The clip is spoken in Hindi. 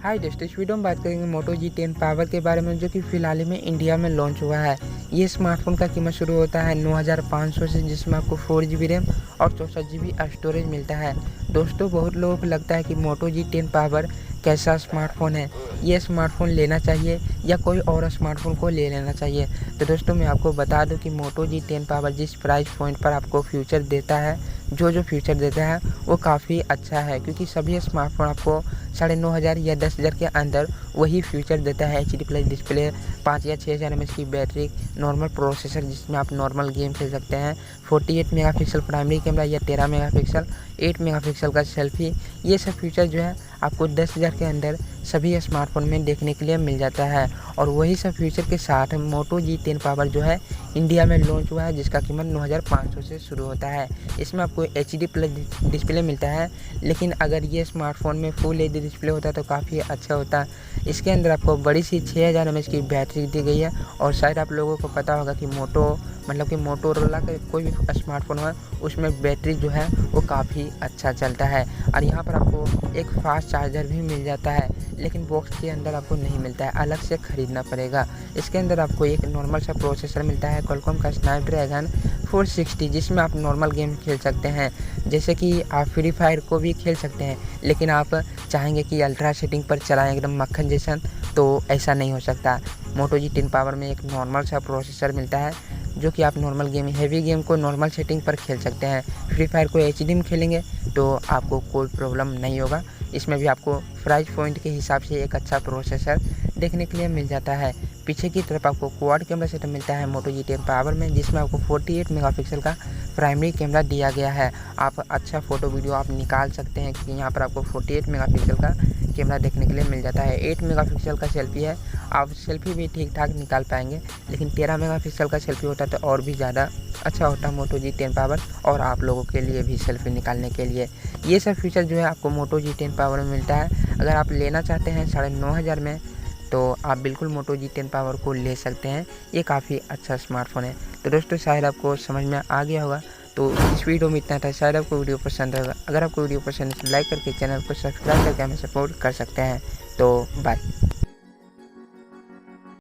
हाय दोस्तों, इस वीडियो में बात करेंगे मोटो G10 पावर के बारे में, जो कि फिलहाल ही में इंडिया में लॉन्च हुआ है। ये स्मार्टफोन का कीमत शुरू होता है 9500 से, जिसमें आपको 4GB रैम और 64GB स्टोरेज मिलता है। दोस्तों, बहुत लोगों को लगता है कि मोटो G10 पावर कैसा स्मार्टफोन है, ये स्मार्टफोन लेना चाहिए या कोई और स्मार्टफोन को ले लेना चाहिए। तो दोस्तों, मैं आपको बता दूं कि मोटो G10 पावर जिस प्राइस पॉइंट पर आपको फ्यूचर देता है, जो फ्यूचर देता है वो काफ़ी अच्छा है, क्योंकि सभी स्मार्टफोन आपको 9,500 या 10,000 के अंदर वही फीचर देता है। HD प्लस डिस्प्ले, 5 या 6,000 mAh की बैटरी, नॉर्मल प्रोसेसर जिसमें आप नॉर्मल गेम खेल सकते हैं, 48 मेगापिक्सल प्राइमरी कैमरा या 13 मेगापिक्सल, 8 मेगापिक्सल का सेल्फी। ये सब फीचर जो है आपको 10,000 के अंदर सभी स्मार्टफोन में देखने के लिए मिल जाता है। और वही सब फीचर के साथ मोटो G10 पावर जो है इंडिया में लॉन्च हुआ है, जिसका कीमत 9,500 से शुरू होता है। इसमें आपको HD प्लस डिस्प्ले मिलता है, लेकिन अगर ये स्मार्टफोन में फुल HD डिस्प्ले होता तो काफ़ी अच्छा होता। इसके अंदर आपको बड़ी सी 6,000 mAh की बैटरी दी गई है। और शायद आप लोगों को पता होगा कि मोटोरोला का कोई भी स्मार्टफोन हो उसमें बैटरी जो है वो काफ़ी अच्छा चलता है। और यहाँ पर आपको एक फास्ट चार्जर भी मिल जाता है, लेकिन बॉक्स के अंदर आपको नहीं मिलता है, अलग से ख़रीदना पड़ेगा। इसके अंदर आपको एक नॉर्मल सा प्रोसेसर मिलता है, क्वालकॉम का स्नैपड्रैगन 460, जिसमें आप नॉर्मल गेम खेल सकते हैं, जैसे कि आप फ्री फायर को भी खेल सकते हैं। लेकिन आप चाहेंगे कि अल्ट्रा सेटिंग पर चलाएं एकदम मक्खन जैसा, तो ऐसा नहीं हो सकता। मोटो G10 पावर में एक नॉर्मल सा प्रोसेसर मिलता है, जो कि आप नॉर्मल गेम, हेवी गेम को नॉर्मल सेटिंग पर खेल सकते हैं। फ्री फायर को HD में खेलेंगे तो आपको कोई प्रॉब्लम नहीं होगा। इसमें भी आपको प्राइस पॉइंट के हिसाब से एक अच्छा प्रोसेसर देखने के लिए मिल जाता है। पीछे की तरफ आपको क्वाड कैमरा सेटअप मिलता है मोटो G10 पावर में, जिसमें आपको 48 मेगापिक्सल का प्राइमरी कैमरा दिया गया है। आप अच्छा फ़ोटो वीडियो आप निकाल सकते हैं, क्योंकि यहाँ पर आपको 48 मेगापिक्सल का कैमरा देखने के लिए मिल जाता है। 8 मेगापिक्सल का सेल्फी है, आप सेल्फी भी ठीक ठाक निकाल पाएंगे, लेकिन 13 मेगापिक्सल का सेल्फी होता तो और भी ज़्यादा अच्छा होता मोटो G10 पावर, और आप लोगों के लिए भी सेल्फी निकालने के लिए। ये सब फीचर जो है आपको मोटो G10 पावर में मिलता है। अगर आप लेना चाहते हैं 9,500 में, तो आप बिल्कुल मोटो G10 पावर को ले सकते हैं। ये काफ़ी अच्छा स्मार्टफोन है। तो दोस्तों, शायद आपको समझ में आ गया होगा। तो इस वीडियो में इतना था। शायद आपको वीडियो पसंद होगा। अगर आपको वीडियो पसंद है तो लाइक करके चैनल को सब्सक्राइब करके हमें सपोर्ट कर सकते हैं। तो बाय।